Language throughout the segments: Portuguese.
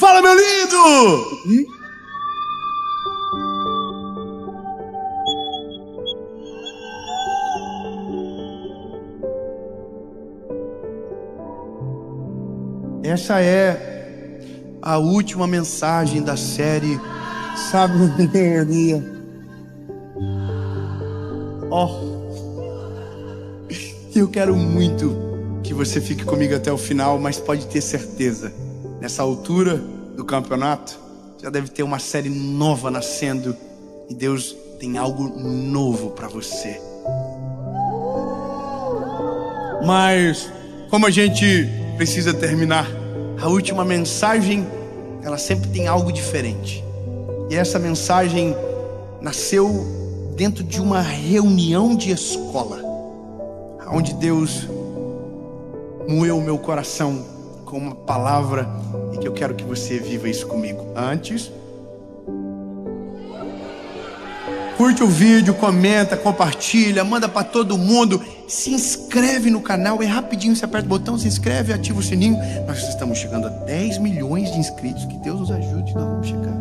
Fala, meu lindo! Essa é a última mensagem da série Sabedoria. Eu quero muito que você fique comigo até o final, mas pode ter certeza, nessa altura do campeonato, já deve ter uma série nova nascendo e Deus tem algo novo para você. Mas como a gente precisa terminar, a última mensagem, ela sempre tem algo diferente. E essa mensagem nasceu dentro de uma reunião de escola, onde Deus moeu o meu coração com uma palavra, e que eu quero que você viva isso comigo. Antes, curte o vídeo, comenta, compartilha, manda para todo mundo, se inscreve no canal, é rapidinho, você aperta o botão, se inscreve, ativa o sininho. Nós estamos chegando a 10 milhões de inscritos, que Deus nos ajude, nós vamos chegar.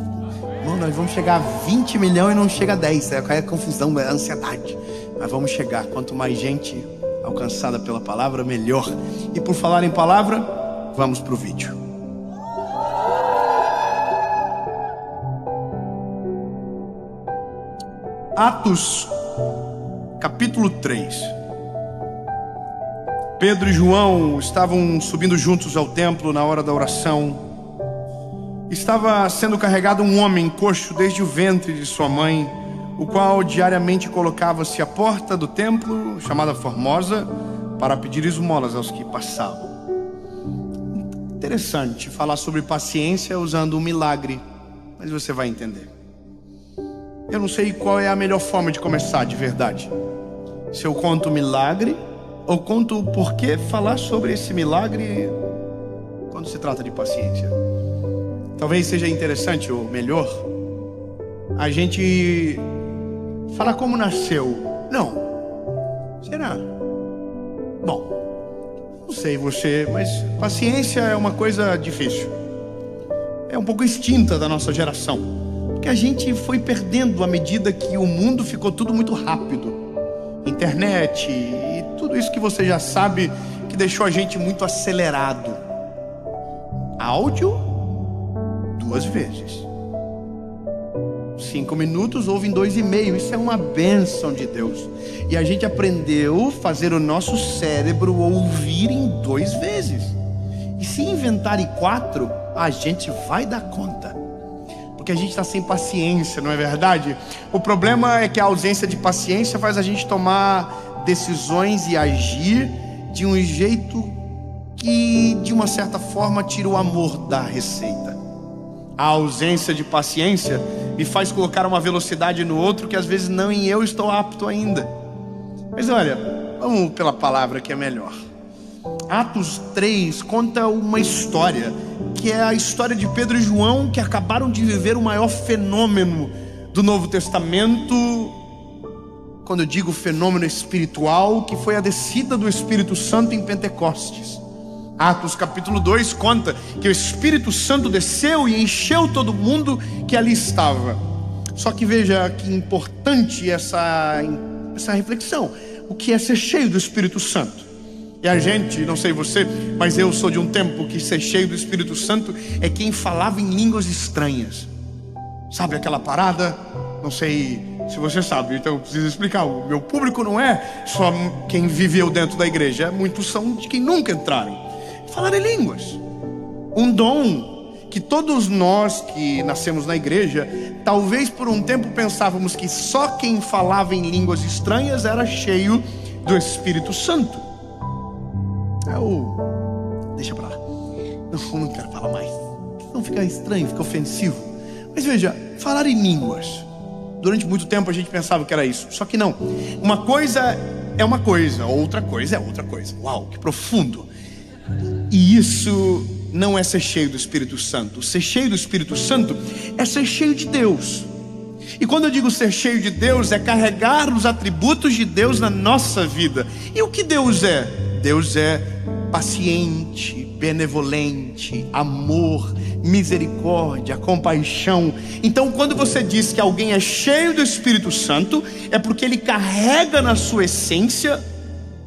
Irmão, nós vamos chegar a 20 milhões e não chega a 10, é confusão, é ansiedade. Mas vamos chegar, quanto mais gente alcançada pela palavra, melhor. E por falar em palavra, vamos para o vídeo. Atos, capítulo 3. Pedro e João estavam subindo juntos ao templo na hora da oração. Estava sendo carregado um homem coxo desde o ventre de sua mãe, o qual diariamente colocava-se à porta do templo, chamada Formosa, para pedir esmolas aos que passavam. Interessante falar sobre paciência usando um milagre, mas você vai entender. Eu não sei qual é a melhor forma de começar de verdade. Se eu conto o milagre, ou conto o porquê falar sobre esse milagre quando se trata de paciência. Talvez seja interessante, ou melhor, a gente falar como nasceu. Não. Será? Bom, não sei você, mas paciência é uma coisa difícil. É um pouco extinta da nossa geração, porque a gente foi perdendo à medida que o mundo ficou tudo muito rápido. Internet e tudo isso que você já sabe, que deixou a gente muito acelerado. Áudio, 2 vezes. 5 minutos ouve em 2,5. Isso é uma bênção de Deus. E a gente aprendeu a fazer o nosso cérebro ouvir em 2 vezes. E se inventarem 4, a gente vai dar conta. Porque a gente está sem paciência, não é verdade? O problema é que a ausência de paciência faz a gente tomar decisões e agir de um jeito que, de uma certa forma, tira o amor da receita. A ausência de paciência me faz colocar uma velocidade no outro que às vezes nem eu estou apto ainda. Mas olha, vamos pela palavra que é melhor. Atos 3 conta uma história, que é a história de Pedro e João, que acabaram de viver o maior fenômeno do Novo Testamento. Quando eu digo fenômeno espiritual, que foi a descida do Espírito Santo em Pentecostes. Atos capítulo 2 conta que o Espírito Santo desceu e encheu todo mundo que ali estava. Só que veja que importante essa reflexão. O que é ser cheio do Espírito Santo? E a gente, não sei você, mas eu sou de um tempo que ser cheio do Espírito Santo é quem falava em línguas estranhas. Sabe aquela parada? Não sei se você sabe, então eu preciso explicar. O meu público não é só quem viveu dentro da igreja, muitos são de quem nunca entraram. Falar em línguas, um dom que todos nós que nascemos na igreja, talvez por um tempo pensávamos que só quem falava em línguas estranhas era cheio do Espírito Santo. Deixa pra lá, não quero falar mais, não fica estranho, fica ofensivo. Mas veja, falar em línguas, durante muito tempo a gente pensava que era isso, só que não. Uma coisa é uma coisa, outra coisa é outra coisa. Uau, que profundo. E isso não é ser cheio do Espírito Santo. Ser cheio do Espírito Santo é ser cheio de Deus. E quando eu digo ser cheio de Deus, é carregar os atributos de Deus na nossa vida. E o que Deus é? Deus é paciente, benevolente, amor, misericórdia, compaixão. Então, quando você diz que alguém é cheio do Espírito Santo, é porque ele carrega na sua essência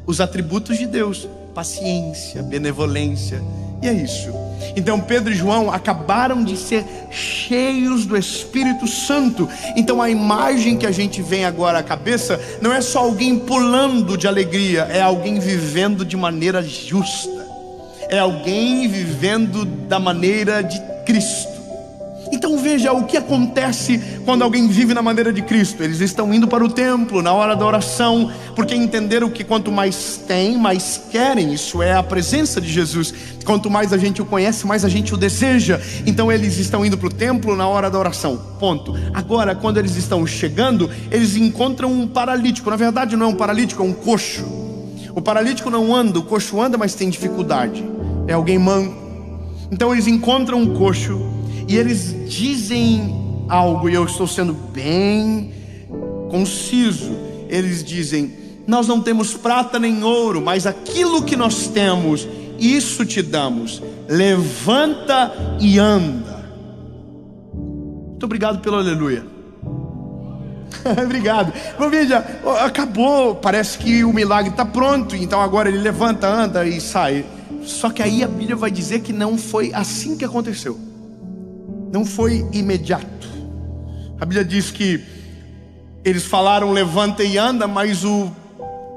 os atributos de Deus: paciência, benevolência. E é isso. Então Pedro e João acabaram de ser cheios do Espírito Santo. Então a imagem que a gente vem agora à cabeça não é só alguém pulando de alegria, é alguém vivendo de maneira justa, é alguém vivendo da maneira de Cristo. Então veja o que acontece quando alguém vive na maneira de Cristo. Eles estão indo para o templo na hora da oração, porque entenderam que quanto mais tem, mais querem. Isso é a presença de Jesus. Quanto mais a gente o conhece, mais a gente o deseja. Então eles estão indo para o templo na hora da oração, ponto. Agora, quando eles estão chegando, eles encontram um paralítico. Na verdade não é um paralítico, é um coxo. O paralítico não anda, o coxo anda, mas tem dificuldade. É alguém manco. Então eles encontram um coxo e eles dizem algo, e eu estou sendo bem conciso. Eles dizem: nós não temos prata nem ouro, mas aquilo que nós temos, isso te damos. Levanta e anda. Muito obrigado pelo aleluia. Obrigado. Bom, veja, acabou, parece que o milagre está pronto. Então agora ele levanta, anda e sai. Só que aí a Bíblia vai dizer que não foi assim que aconteceu. Não foi imediato. A Bíblia diz que eles falaram levanta e anda, mas o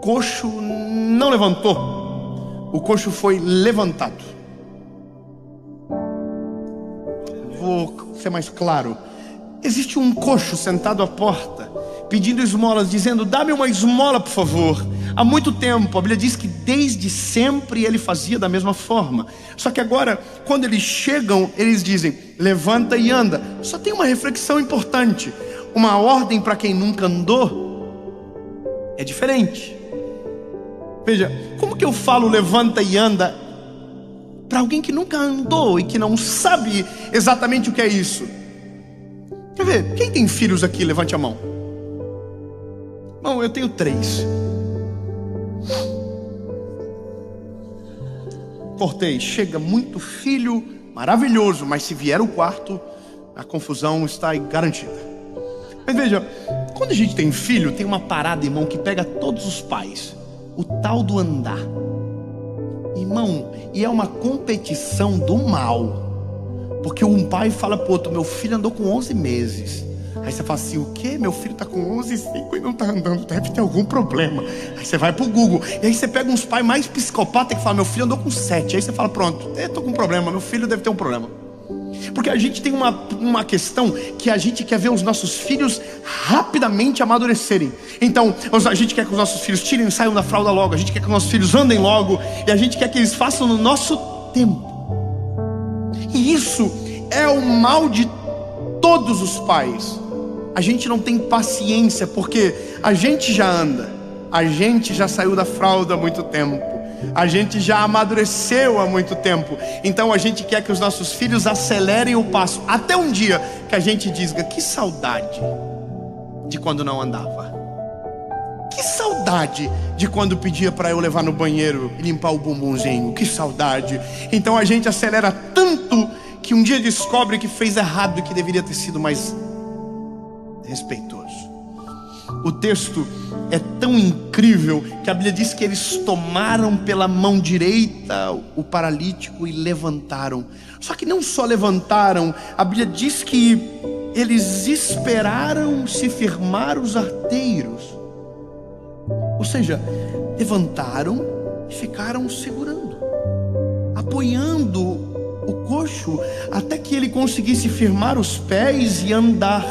coxo não levantou. O coxo foi levantado. Vou ser mais claro. Existe um coxo sentado à porta, pedindo esmolas, dizendo: dá-me uma esmola, por favor. Há muito tempo, a Bíblia diz que desde sempre ele fazia da mesma forma. Só que agora, quando eles chegam, eles dizem: levanta e anda. Só tem uma reflexão importante. Uma ordem para quem nunca andou é diferente. Veja, como que eu falo levanta e anda para alguém que nunca andou e que não sabe exatamente o que é isso? Quer ver, quem tem filhos aqui? Levante a mão. Bom, eu tenho 3. Cortei. Chega muito filho, maravilhoso, mas se vier o quarto, a confusão está garantida. Mas veja, quando a gente tem filho, tem uma parada, irmão, que pega todos os pais: o tal do andar. Irmão, e é uma competição do mal. Porque um pai fala pro outro: meu filho andou com 11 meses. Aí você fala assim: o quê? Meu filho tá com 11,5 e não tá andando, deve ter algum problema. Aí você vai pro Google, e aí você pega uns pais mais psicopatas que falam: meu filho andou com 7. Aí você fala: pronto, eu tô com um problema, meu filho deve ter um problema. Porque a gente tem uma questão que a gente quer ver os nossos filhos rapidamente amadurecerem. Então a gente quer que os nossos filhos tirem e saiam da fralda logo. A gente quer que os nossos filhos andem logo. E a gente quer que eles façam no nosso tempo. E isso é o mal de todos os pais. A gente não tem paciência, porque a gente já anda, a gente já saiu da fralda há muito tempo, a gente já amadureceu há muito tempo. Então a gente quer que os nossos filhos acelerem o passo, até um dia que a gente diga: que saudade de quando não andava, que saudade de quando pedia para eu levar no banheiro e limpar o bumbumzinho, que saudade. Então a gente acelera tanto que um dia descobre que fez errado e que deveria ter sido mais respeitoso. O texto é tão incrível que a Bíblia diz que eles tomaram pela mão direita o paralítico e levantaram. Só que não só levantaram, a Bíblia diz que eles esperaram se firmar os arteiros. Ou seja, levantaram e ficaram segurando, apoiando o coxo até que ele conseguisse firmar os pés e andar.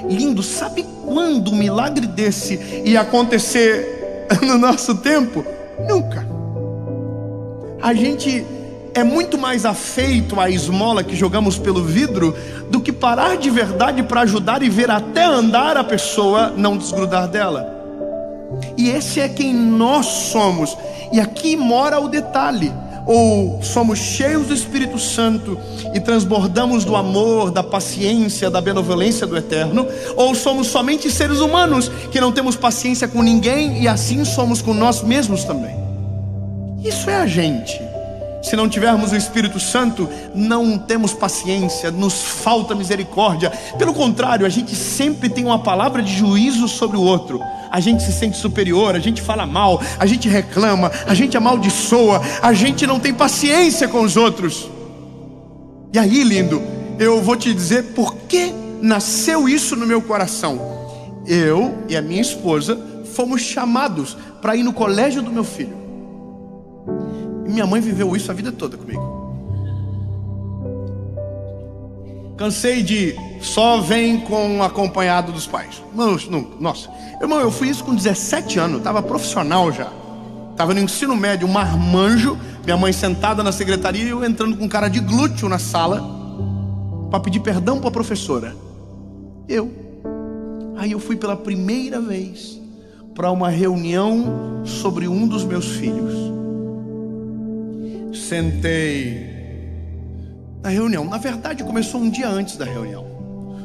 Lindo. Sabe quando um milagre desse ia acontecer no nosso tempo? Nunca. A gente é muito mais afeito à esmola que jogamos pelo vidro do que parar de verdade para ajudar e ver até andar a pessoa não desgrudar dela. E esse é quem nós somos. E aqui mora o detalhe: ou somos cheios do Espírito Santo e transbordamos do amor, da paciência, da benevolência do Eterno, ou somos somente seres humanos que não temos paciência com ninguém e assim somos com nós mesmos também. Isso é a gente. Se não tivermos o Espírito Santo, não temos paciência, nos falta misericórdia. Pelo contrário, a gente sempre tem uma palavra de juízo sobre o outro. A gente se sente superior, a gente fala mal, a gente reclama, a gente amaldiçoa, a gente não tem paciência com os outros. E aí, lindo, eu vou te dizer por que nasceu isso no meu coração. Eu e a minha esposa fomos chamados para ir no colégio do meu filho. E minha mãe viveu isso a vida toda comigo. Cansei de só vem com acompanhado dos pais. Nossa, irmão, eu fui isso com 17 anos, estava profissional já. Estava no ensino médio, um marmanjo. Minha mãe sentada na secretaria e eu entrando com cara de glúteo na sala para pedir perdão para a professora. Aí eu fui pela primeira vez para uma reunião sobre um dos meus filhos. Sentei na reunião. Na verdade, começou um dia antes da reunião.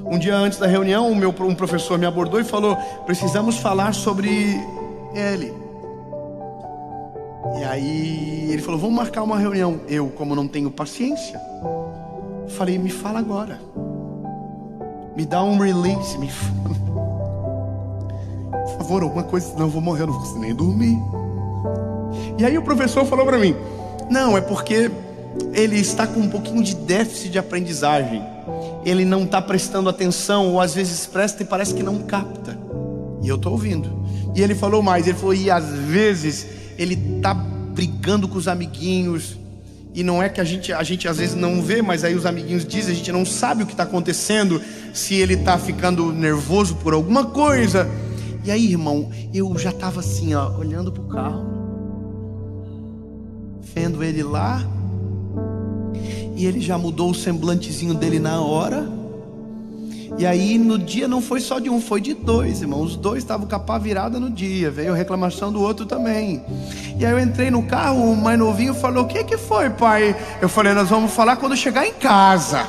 Um dia antes da reunião, um professor me abordou e falou: precisamos falar sobre ele. E aí ele falou: vamos marcar uma reunião. Eu, como não tenho paciência, falei: me fala agora, me dá um release, me fala, por favor, alguma coisa, senão eu vou morrer, eu não vou nem dormir. E aí o professor falou para mim: não, é porque ele está com um pouquinho de déficit de aprendizagem. Ele não está prestando atenção, ou às vezes presta e parece que não capta. E eu estou ouvindo. E ele falou mais, ele falou: e às vezes ele está brigando com os amiguinhos. E não é que a gente às vezes não vê, mas aí os amiguinhos dizem, a gente não sabe o que está acontecendo, se ele está ficando nervoso por alguma coisa. E aí, irmão, eu já estava assim, ó, olhando para o carro, vendo ele lá. E ele já mudou o semblantezinho dele na hora. E aí no dia não foi só de um, foi de dois, irmão. Os dois estavam com a pá virada no dia. Veio reclamação do outro também. E aí eu entrei no carro, o mais novinho falou: o que foi, pai? Eu falei: nós vamos falar quando chegar em casa.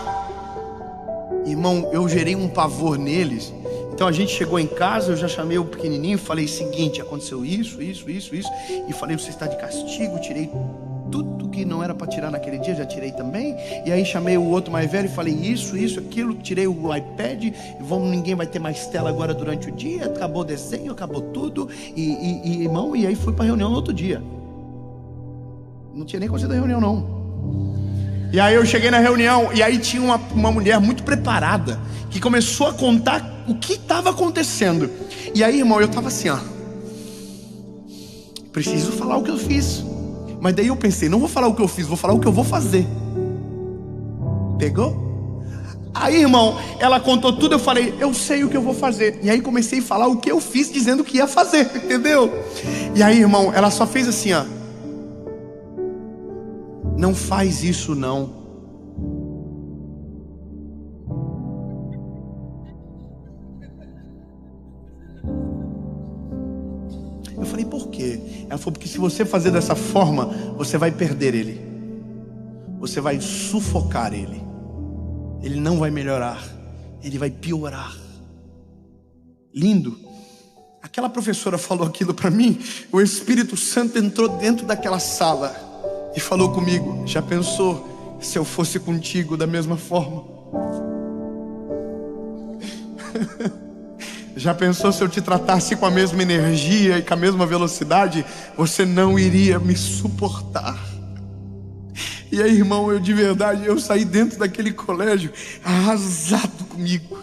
Irmão, eu gerei um pavor neles. Então a gente chegou em casa, eu já chamei o pequenininho, falei: seguinte, aconteceu isso. E falei: você está de castigo. Tirei tudo que não era para tirar naquele dia, já tirei também. E aí chamei o outro mais velho e falei: isso, aquilo. Tirei o iPad, ninguém vai ter mais tela agora durante o dia. Acabou o desenho, acabou tudo. E irmão, e aí fui para a reunião no outro dia. Não tinha nem acontecido a reunião não. E aí eu cheguei na reunião, e aí tinha uma mulher muito preparada, que começou a contar o que estava acontecendo. E aí, irmão, eu estava assim, ó, preciso falar o que eu fiz. Mas daí eu pensei: não vou falar o que eu fiz, vou falar o que eu vou fazer. Pegou? Aí, irmão, ela contou tudo, eu falei: eu sei o que eu vou fazer. E aí comecei a falar o que eu fiz, dizendo que ia fazer, entendeu? E aí, irmão, ela só fez assim, ó: não faz isso não. Eu falei: por quê? Ela falou: porque se você fazer dessa forma, você vai perder ele. Você vai sufocar ele. Ele não vai melhorar. Ele vai piorar. Lindo. Aquela professora falou aquilo para mim. O Espírito Santo entrou dentro daquela sala e falou comigo: já pensou se eu fosse contigo da mesma forma? Já pensou se eu te tratasse com a mesma energia e com a mesma velocidade? Você não iria me suportar. E aí, irmão, eu de verdade, eu saí dentro daquele colégio arrasado comigo,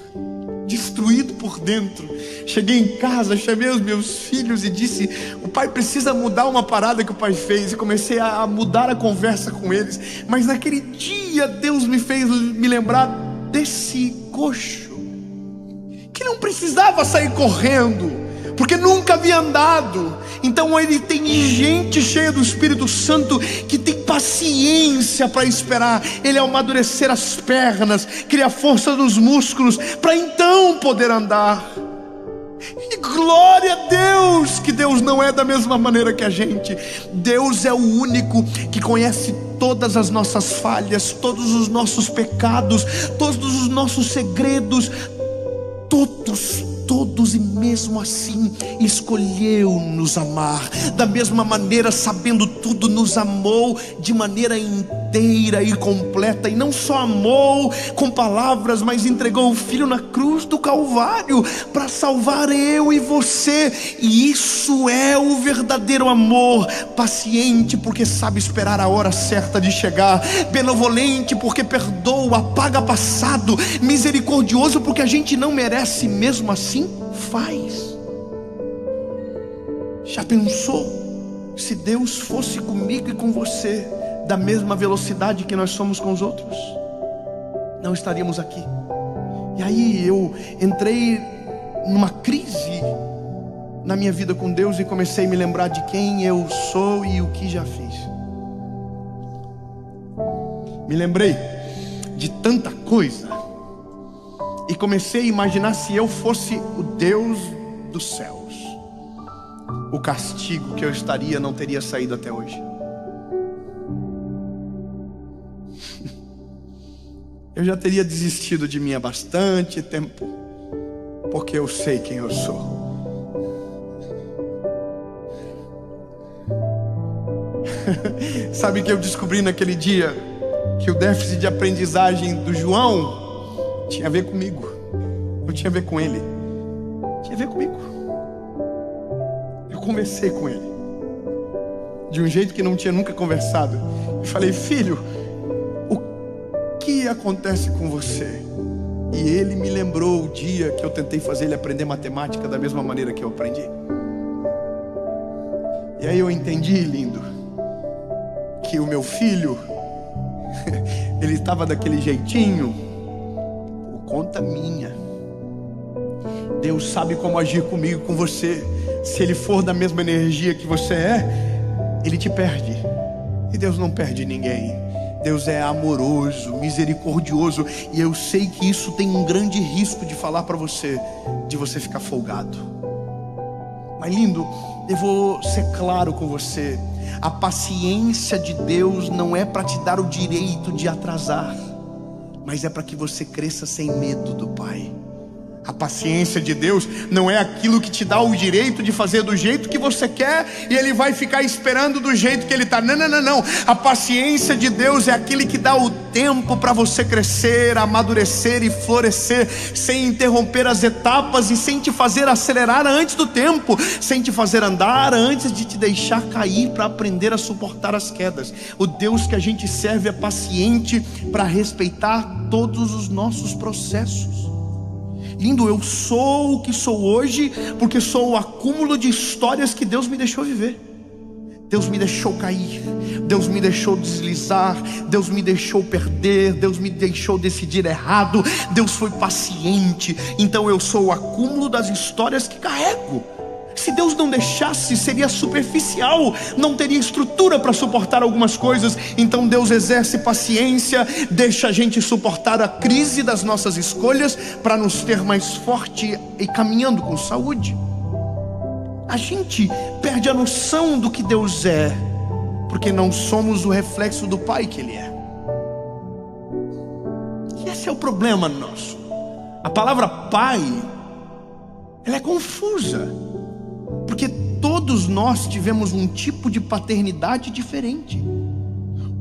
destruído por dentro. Cheguei em casa, chamei os meus filhos e disse: o pai precisa mudar uma parada que o pai fez. E comecei a mudar a conversa com eles. Mas naquele dia Deus me fez me lembrar desse coxo, que não precisava sair correndo, porque nunca havia andado. Então ele tem gente cheia do Espírito Santo que tem paciência para esperar ele amadurecer as pernas, criar força nos músculos, para então poder andar. E glória a Deus, que Deus não é da mesma maneira que a gente. Deus é o único que conhece todas as nossas falhas, todos os nossos pecados, todos os nossos segredos, todos todos e mesmo assim escolheu nos amar. Da mesma maneira, sabendo tudo, nos amou de maneira inteira e completa. E não só amou com palavras, mas entregou o Filho na cruz do Calvário para salvar eu e você. E isso é o verdadeiro amor. Paciente porque sabe esperar a hora certa de chegar, benevolente porque perdoa, apaga passado, misericordioso porque a gente não merece, mesmo assim faz. Já pensou se Deus fosse comigo e com você da mesma velocidade que nós somos com os outros? Não estaríamos aqui. E aí eu entrei numa crise na minha vida com Deus e comecei a me lembrar de quem eu sou e o que já fiz. Me lembrei de tanta coisa e comecei a imaginar se eu fosse o Deus dos céus, o castigo que eu estaria não teria saído até hoje. Eu já teria desistido de mim há bastante tempo, porque eu sei quem eu sou. Sabe que eu descobri naquele dia que o déficit de aprendizagem do João tinha a ver comigo. Não tinha a ver com ele, tinha a ver comigo. Eu conversei com ele de um jeito que não tinha nunca conversado. Eu falei: filho, o que acontece com você? E ele me lembrou o dia que eu tentei fazer ele aprender matemática da mesma maneira que eu aprendi. E aí eu entendi, lindo, que o meu filho ele estava daquele jeitinho por conta minha. Deus sabe como agir comigo, com você. Se ele for da mesma energia que você é, ele te perde. E Deus não perde ninguém. Deus é amoroso, misericordioso. E eu sei que isso tem um grande risco de falar para você, de você ficar folgado. Mas lindo, eu vou ser claro com você. A paciência de Deus não é para te dar o direito de atrasar, mas é para que você cresça sem medo do Pai. A paciência de Deus não é aquilo que te dá o direito de fazer do jeito que você quer e Ele vai ficar esperando do jeito que Ele está. Não, não, não, não. A paciência de Deus é aquele que dá o tempo para você crescer, amadurecer e florescer, sem interromper as etapas e sem te fazer acelerar antes do tempo, sem te fazer andar antes de te deixar cair, para aprender a suportar as quedas. O Deus que a gente serve é paciente para respeitar todos os nossos processos. Lindo, eu sou o que sou hoje porque sou o acúmulo de histórias que Deus me deixou viver. Deus me deixou cair, Deus me deixou deslizar, Deus me deixou perder, Deus me deixou decidir errado. Deus foi paciente, então eu sou o acúmulo das histórias que carrego. Se Deus não deixasse, seria superficial, não teria estrutura para suportar algumas coisas. Então Deus exerce paciência, deixa a gente suportar a crise das nossas escolhas, para nos ter mais forte e caminhando com saúde. A gente perde a noção do que Deus é, porque não somos o reflexo do Pai que Ele é. E esse é o problema nosso. A palavra Pai, ela é confusa, porque todos nós tivemos um tipo de paternidade diferente.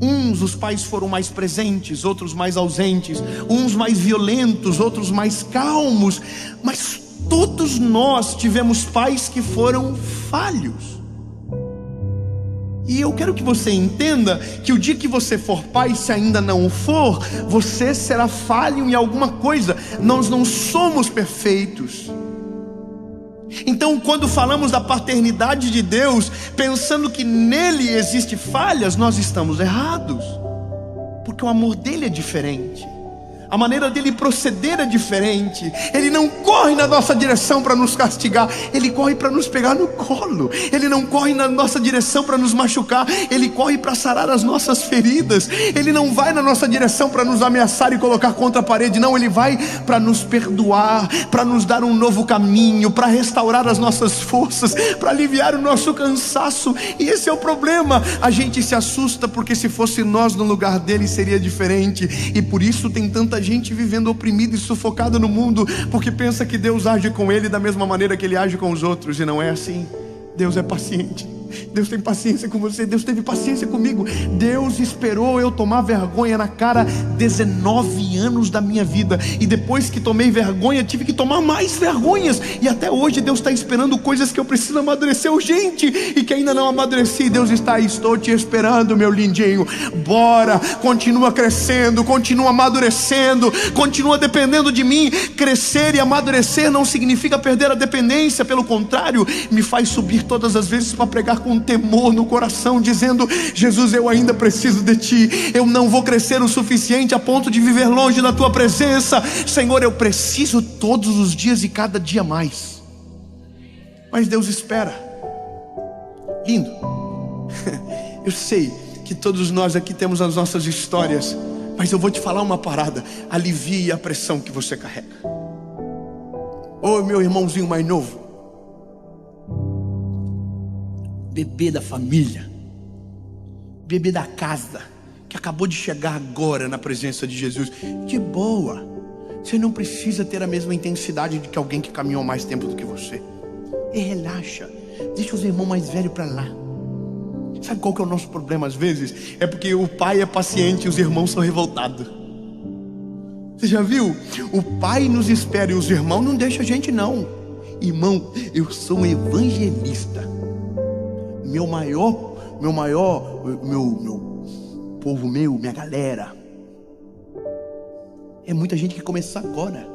Uns, os pais foram mais presentes, outros mais ausentes, uns mais violentos, outros mais calmos, mas todos nós tivemos pais que foram falhos. E eu quero que você entenda que o dia que você for pai, se ainda não o for, você será falho em alguma coisa. Nós não somos perfeitos. Então, quando falamos da paternidade de Deus, pensando que nele existe falhas, nós estamos errados, porque o amor dele é diferente. A maneira dele proceder é diferente. Ele não corre na nossa direção para nos castigar, ele corre para nos pegar no colo. Ele não corre na nossa direção para nos machucar, ele corre para sarar as nossas feridas. Ele não vai na nossa direção para nos ameaçar e colocar contra a parede. Não, ele vai para nos perdoar, para nos dar um novo caminho, para restaurar as nossas forças, para aliviar o nosso cansaço. E esse é o problema. A gente se assusta porque se fosse nós no lugar dele seria diferente. E por isso tem tanta tanta gente vivendo oprimida e sufocada no mundo, porque pensa que Deus age com ele da mesma maneira que ele age com os outros, e não é assim. Deus é paciente. Deus tem paciência com você. Deus teve paciência comigo. Deus esperou eu tomar vergonha na cara 19 anos da minha vida, e depois que tomei vergonha, tive que tomar mais vergonhas, e até hoje Deus está esperando coisas que eu preciso amadurecer urgente, e que ainda não amadureci. Deus está aí, estou te esperando, meu lindinho. Bora, continua crescendo, continua amadurecendo, continua dependendo de mim. Crescer e amadurecer não significa perder a dependência, pelo contrário, me faz subir todas as vezes para pregar com temor no coração, dizendo: Jesus, eu ainda preciso de ti. Eu não vou crescer o suficiente a ponto de viver longe da tua presença. Senhor, eu preciso todos os dias e cada dia mais. Mas Deus espera. Lindo. Eu sei que todos nós aqui temos as nossas histórias, mas eu vou te falar uma parada: alivie a pressão que você carrega. Ô, meu irmãozinho mais novo, bebê da família, bebê da casa, que acabou de chegar agora na presença de Jesus, de boa, você não precisa ter a mesma intensidade de que alguém que caminhou mais tempo do que você. E relaxa, deixa os irmãos mais velhos para lá. Sabe qual que é o nosso problema às vezes? É porque o pai é paciente e os irmãos são revoltados. Você já viu? O pai nos espera e os irmãos não deixam a gente não. Irmão, eu sou um evangelista. Meu povo, minha galera, é muita gente que começou agora,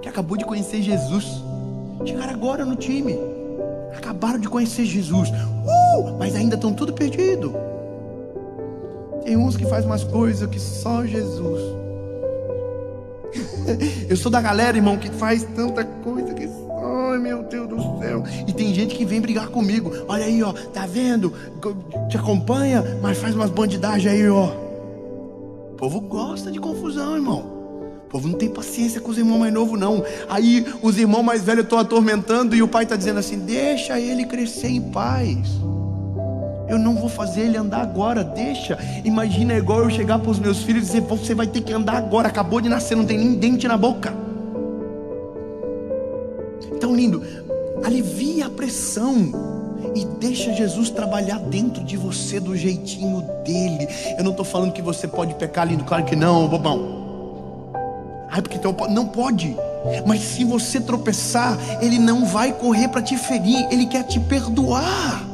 que acabou de conhecer Jesus, chegaram agora no time, acabaram de conhecer Jesus, mas ainda estão tudo perdido. Tem uns que fazem umas coisas que só Jesus. Eu sou da galera, irmão, que faz tanta coisa que... Ai, meu Deus do céu. E tem gente que vem brigar comigo. Olha aí, ó, tá vendo? Te acompanha, mas faz umas bandidagens aí, ó. O povo gosta de confusão, irmão. O povo não tem paciência com os irmãos mais novos, não. Aí os irmãos mais velhos estão atormentando, e o pai está dizendo assim: deixa ele crescer em paz. Eu não vou fazer ele andar agora, deixa. Imagina, é igual eu chegar para os meus filhos e dizer: você vai ter que andar agora, acabou de nascer, não tem nem dente na boca. Tão lindo, alivia a pressão e deixa Jesus trabalhar dentro de você do jeitinho dele. Eu não estou falando que você pode pecar, lindo, claro que não, bobão. Ai, porque não pode. Mas se você tropeçar, ele não vai correr para te ferir, ele quer te perdoar.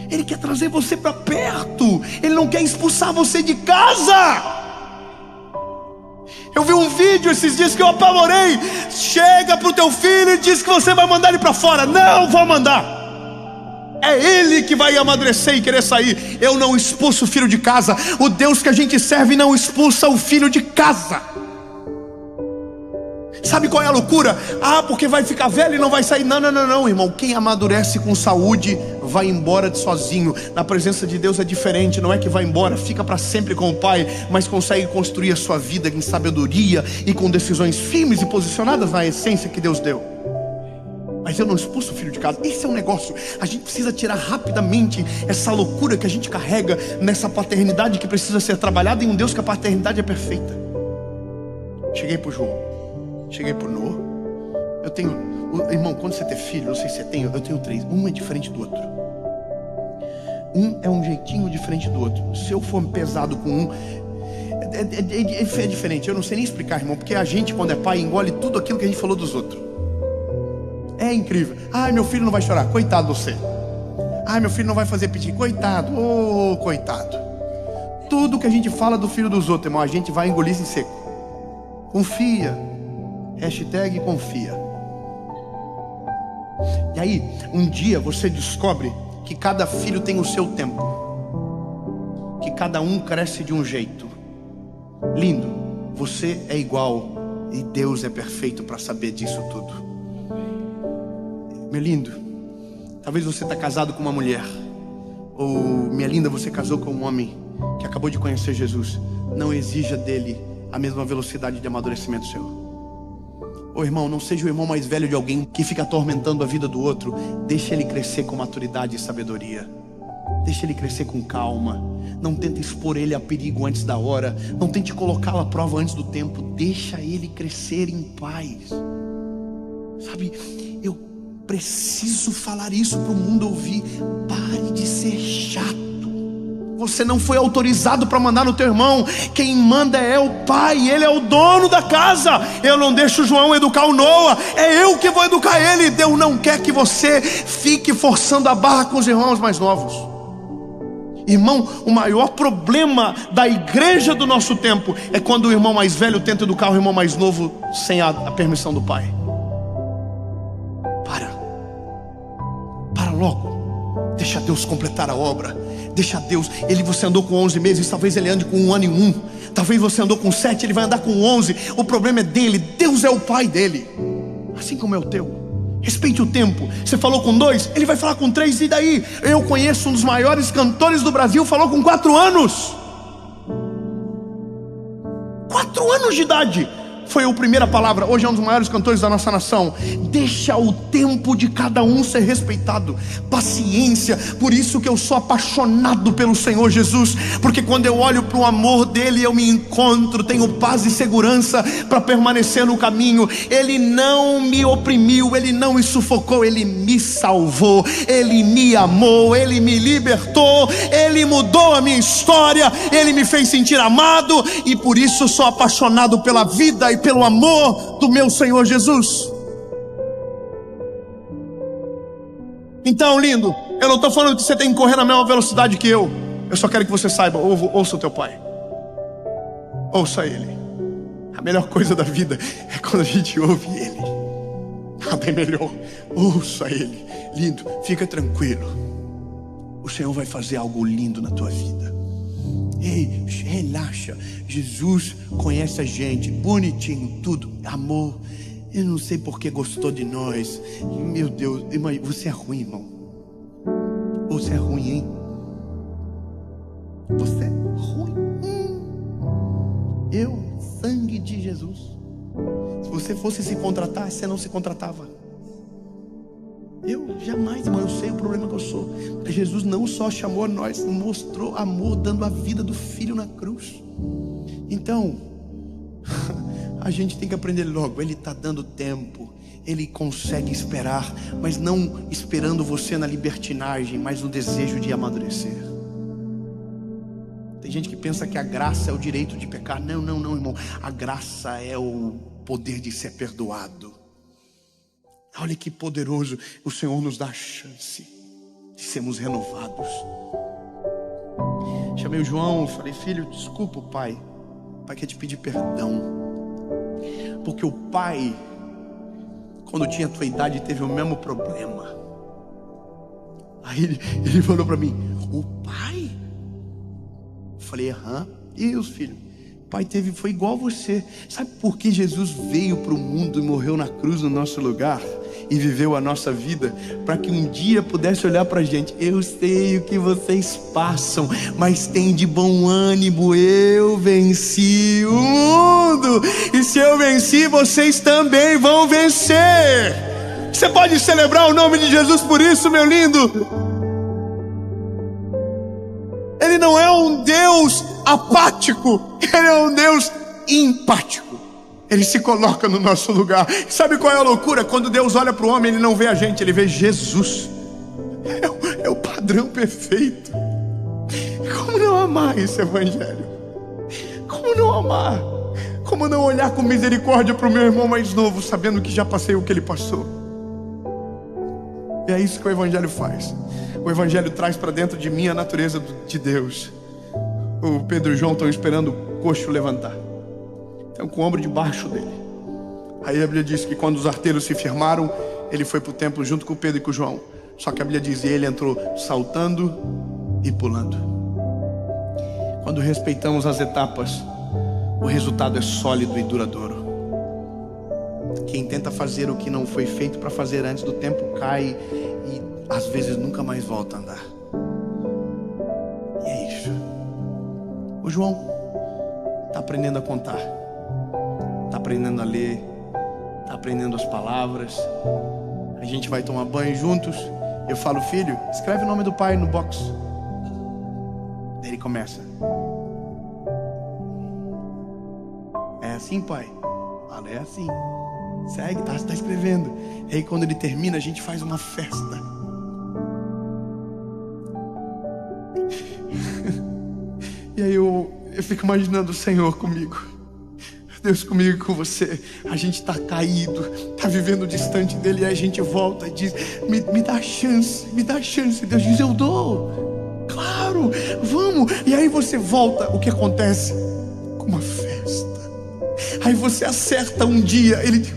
Ele quer trazer você para perto, ele não quer expulsar você de casa. Eu vi um vídeo esses dias que eu apavorei. Chega pro teu filho e diz que você vai mandar ele para fora. Não vou mandar. É ele que vai amadurecer e querer sair. Eu não expulso o filho de casa. O Deus que a gente serve não expulsa o filho de casa. Sabe qual é a loucura? Ah, porque vai ficar velho e não vai sair. Não, irmão. Quem amadurece com saúde vai embora de sozinho. Na presença de Deus é diferente. Não é que vai embora, fica para sempre com o Pai, mas consegue construir a sua vida em sabedoria e com decisões firmes e posicionadas na essência que Deus deu. Mas eu não expulso o filho de casa. Esse é um negócio. A gente precisa tirar rapidamente essa loucura que a gente carrega nessa paternidade que precisa ser trabalhada em um Deus que a paternidade é perfeita. Cheguei pro João, cheguei pro Noah. Eu tenho, irmão, quando você tem filho, não sei se você tem, eu tenho 3. Um é diferente do outro. Um é um jeitinho diferente do outro. Se eu for pesado com um, é diferente. Eu não sei nem explicar, irmão, porque a gente, quando é pai, engole tudo aquilo que a gente falou dos outros. É incrível. Ai, meu filho não vai chorar, coitado de você. Ai, meu filho não vai fazer pedido, coitado. Oh, coitado. Tudo que a gente fala do filho dos outros, irmão, a gente vai engolir em seco. Confia. Hashtag confia. E aí, um dia você descobre que cada filho tem o seu tempo, que cada um cresce de um jeito. Lindo, você é igual e Deus é perfeito para saber disso tudo. Meu lindo, talvez você está casado com uma mulher, ou minha linda, você casou com um homem que acabou de conhecer Jesus. Não exija dele a mesma velocidade de amadurecimento seu. Ô irmão, não seja o irmão mais velho de alguém que fica atormentando a vida do outro. Deixa ele crescer com maturidade e sabedoria. Deixa ele crescer com calma. Não tenta expor ele a perigo antes da hora. Não tente colocá-lo à prova antes do tempo. Deixa ele crescer em paz. Sabe, eu preciso falar isso para o mundo ouvir. Pare de ser chato. Você não foi autorizado para mandar no teu irmão. Quem manda é o pai, ele é o dono da casa. Eu não deixo o João educar o Noah, é eu que vou educar ele. Deus não quer que você fique forçando a barra com os irmãos mais novos. Irmão, o maior problema da igreja do nosso tempo é quando o irmão mais velho tenta educar o irmão mais novo sem a permissão do pai. Para logo. Deixa Deus completar a obra. Deixa Deus. Você andou com 11 meses, talvez ele ande com 1 ano e 1. Talvez você andou com 7, ele vai andar com 11. O problema é dele. Deus é o pai dele, assim como é o teu. Respeite o tempo. Você falou com 2, ele vai falar com 3. E daí? Eu conheço um dos maiores cantores do Brasil, falou com 4 anos. 4 anos de idade foi a primeira palavra. Hoje é um dos maiores cantores da nossa nação. Deixa o tempo de cada um ser respeitado. Paciência. Por isso que eu sou apaixonado pelo Senhor Jesus, porque quando eu olho para o amor dele, eu me encontro, tenho paz e segurança para permanecer no caminho. Ele não me oprimiu, ele não me sufocou, ele me salvou, ele me amou, ele me libertou, ele mudou a minha história, ele me fez sentir amado, e por isso eu sou apaixonado pela vida e pelo amor do meu Senhor Jesus. Então, lindo, eu não estou falando que você tem que correr na mesma velocidade que eu só quero que você saiba, ouça o teu pai, ouça ele. A melhor coisa da vida é quando a gente ouve ele. Nada é melhor. Ouça ele. Lindo, fica tranquilo, o Senhor vai fazer algo lindo na tua vida. Ei, relaxa. Jesus conhece a gente, bonitinho, tudo, amor. Eu não sei porque gostou de nós. Meu Deus, irmão, você é ruim, irmão. Você é ruim, hein? Você é ruim. Sangue de Jesus. Se você fosse se contratar, você não se contratava. Eu jamais, irmão, eu sei o problema que eu sou. Jesus não só chamou a nós, mostrou amor dando a vida do Filho na cruz. Então, a gente tem que aprender logo. Ele está dando tempo, ele consegue esperar, mas não esperando você na libertinagem, mas no desejo de amadurecer. Tem gente que pensa que a graça é o direito de pecar. Não, irmão. A graça é o poder de ser perdoado. Olha que poderoso. O Senhor nos dá a chance de sermos renovados. Chamei o João, falei: filho, desculpa o pai. O pai quer te pedir perdão, porque o pai, quando tinha a tua idade, teve o mesmo problema. Aí ele falou para mim: o pai? Eu falei: aham. E os filhos? O pai foi igual a você. Sabe por que Jesus veio para o mundo e morreu na cruz no nosso lugar e viveu a nossa vida? Para que um dia pudesse olhar para a gente: eu sei o que vocês passam, mas tem de bom ânimo, eu venci o mundo, e se eu venci, vocês também vão vencer. Você pode celebrar o nome de Jesus por isso, meu lindo. Ele não é um Deus apático, ele é um Deus empático. Ele se coloca no nosso lugar. Sabe qual é a loucura? Quando Deus olha para o homem, ele não vê a gente, ele vê Jesus. É o padrão perfeito. Como não amar esse evangelho? Como não amar? Como não olhar com misericórdia para o meu irmão mais novo, sabendo que já passei o que ele passou? E é isso que o evangelho faz. O evangelho traz para dentro de mim a natureza de Deus. O Pedro e o João estão esperando o coxo levantar, estão com o ombro debaixo dele. Aí a Bíblia diz que quando os arteiros se firmaram, ele foi para o templo junto com o Pedro e com o João. Só que a Bíblia diz que ele entrou saltando e pulando. Quando respeitamos as etapas, o resultado é sólido e duradouro. Quem tenta fazer o que não foi feito para fazer antes do tempo cai e às vezes nunca mais volta a andar. E é isso. O João está aprendendo a contar, está aprendendo a ler, está aprendendo as palavras. A gente vai tomar banho juntos. Eu falo: filho, escreve o nome do pai no box. começa. É assim, pai? Fala, é assim. Segue, está escrevendo. E aí quando ele termina, a gente faz uma festa. E aí eu fico imaginando o Senhor comigo, Deus comigo e com você. A gente está caído, está vivendo distante dele, e aí a gente volta e diz, me dá chance, me dá chance. Deus diz, eu dou, claro, vamos. E aí você volta, o que acontece? Com uma festa. Aí você acerta um dia, ele diz,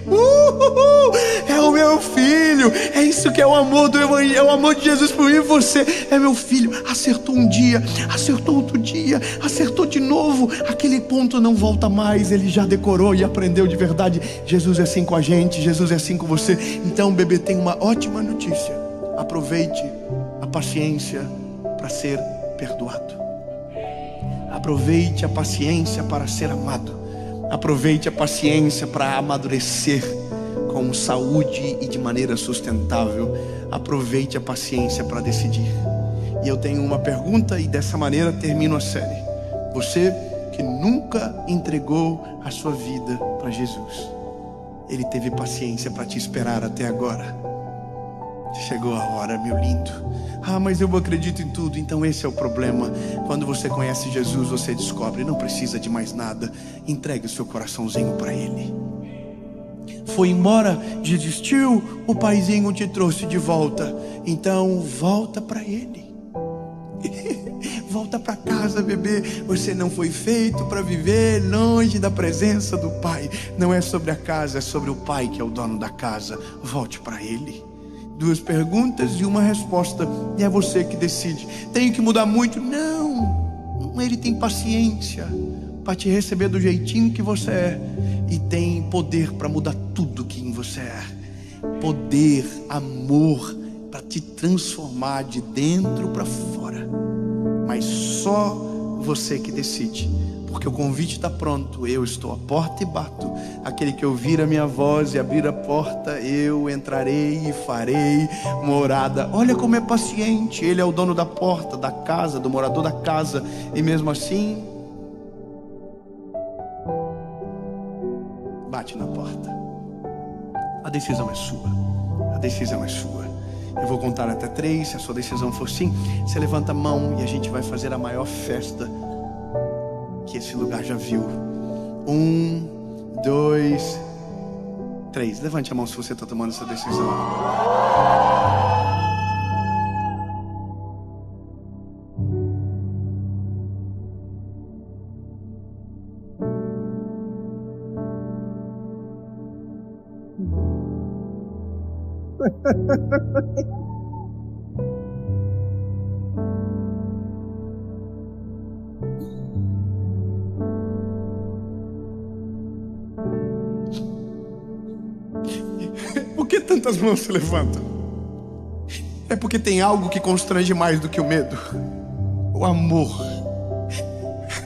é o meu filho. É isso que é o amor do Evangelho, é o amor de Jesus por mim e você. É meu filho. Acertou um dia, acertou outro dia, acertou de novo. Aquele ponto não volta mais. Ele já decorou e aprendeu de verdade. Jesus é assim com a gente, Jesus é assim com você. Então, bebê, tem uma ótima notícia. Aproveite a paciência para ser perdoado. Aproveite a paciência para ser amado. Aproveite a paciência para amadurecer com saúde e de maneira sustentável. Aproveite a paciência para decidir. E eu tenho uma pergunta, e dessa maneira termino a série. Você que nunca entregou a sua vida para Jesus, Ele teve paciência para te esperar até agora. Chegou a hora, meu lindo. Mas eu acredito em tudo. Então esse é o problema. Quando você conhece Jesus, você descobre, não precisa de mais nada. Entregue o seu coraçãozinho para Ele. Foi embora, desistiu, o paizinho te trouxe de volta. Então volta para Ele. Volta para casa, bebê. Você não foi feito para viver longe da presença do Pai. Não é sobre a casa, é sobre o Pai que é o dono da casa. Volte para Ele. 2 perguntas e uma resposta, e é você que decide. Tenho que mudar muito? Não, Ele tem paciência para te receber do jeitinho que você é, e tem poder para mudar tudo que em você é. Poder, amor para te transformar de dentro para fora. Mas só você que decide, porque o convite está pronto. Eu estou à porta e bato. Aquele que ouvir a minha voz e abrir a porta, eu entrarei e farei morada. Olha como é paciente. Ele é o dono da porta, da casa, do morador da casa. E mesmo assim, bate na porta. A decisão é sua. A decisão é sua. Eu vou contar até 3. Se a sua decisão for sim, você levanta a mão e a gente vai fazer a maior festa que esse lugar já viu. 1, 2, 3. Levante a mão se você está tomando essa decisão. Por que tantas mãos se levantam? É porque tem algo que constrange mais do que o medo. O amor.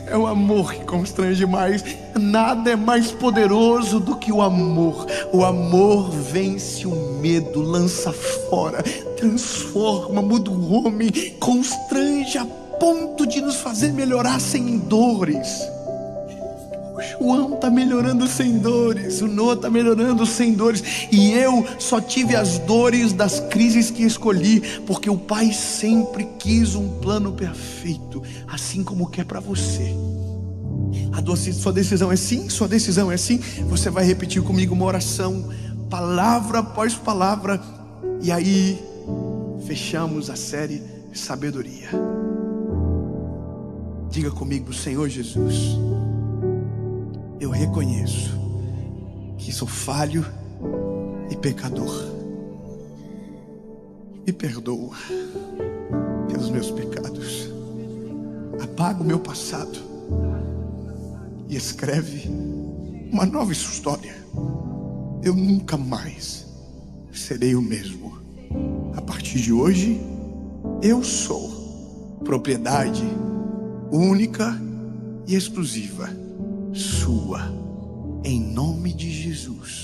É o amor que constrange mais. Nada é mais poderoso do que o amor. O amor vence o medo, lança fora, transforma, muda o homem, constrange a ponto de nos fazer melhorar sem dores. O João está melhorando sem dores, o Noah está melhorando sem dores, e eu só tive as dores das crises que escolhi, porque o Pai sempre quis um plano perfeito, assim como quer para você. Sua decisão é sim, sua decisão é sim. Você vai repetir comigo uma oração, palavra após palavra, e aí fechamos a série Sabedoria. Diga comigo: Senhor Jesus, eu reconheço que sou falho e pecador. Me perdoa pelos meus pecados. Apaga o meu passado e escreve uma nova história. Eu nunca mais serei o mesmo. A partir de hoje, eu sou propriedade única e exclusiva sua, em nome de Jesus.